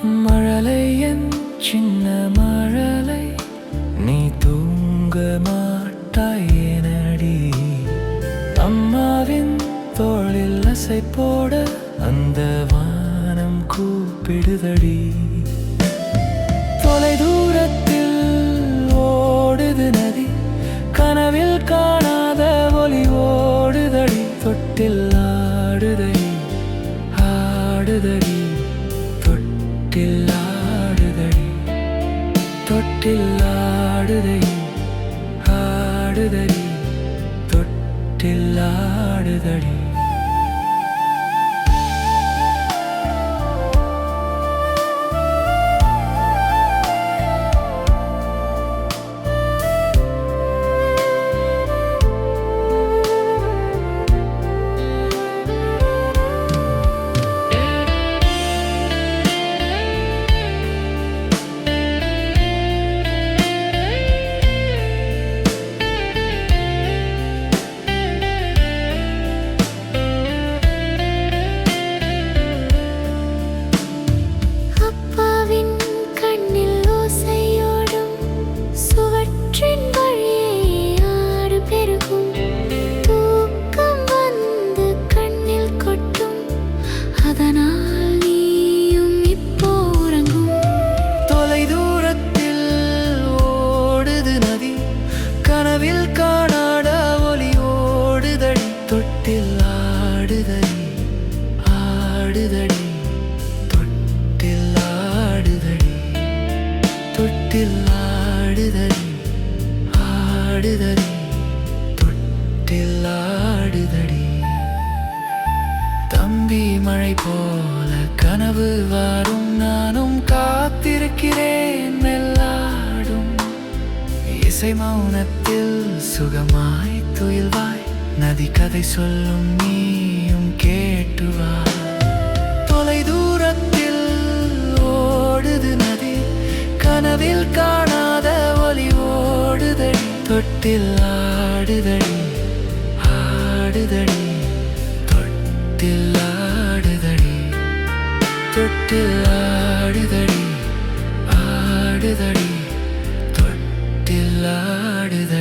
மழலை என் சின்ன மழலை, நீ தூங்க மாட்டாய் ஏனடி? அம்மாவின் தோளில் அசை போட அந்த வானம் கூப்பிடுதடி. தொலை தூரத்தில் ஓடுது நதி, கனவில் காணாத ஒலி ஓடுதடி. தொட்டில் ஆடுதடி ஆடுதடி, தொட்டில் ஆடுதடி தொட்டில் ஆடுதடி ஆடுதடி, தொட்டில் ஆடுதடி. கனவில் காணாத ஒலி ஓடுதடி. தொட்டில் ஆடுதடி ஆடுதடி, தொட்டில் ஆடுதடி தொட்டில் ஆடுதடி ஆடுதடி, தொட்டில் ஆடுதடி. தம்பி மழை போல கனவு வரும், நானும் காத்திருக்கிறேன். மெல்லாடும் இசை மௌனத்தில் சுகமாய் துயில்வாய், நதி கதை சொல்லும் நீயும் கேட்டுவா. தொலை தூரத்தில் ஓடுது நதி, கனவில் காணாத ஒலி ஓடுதடி. தொட்டில் ஆடுதடி ஆடுதடி, தொட்டில் ஆடுதடி தொட்டில் ஆடுதடி ஆடுதடி, தொட்டில் ஆடுதடி.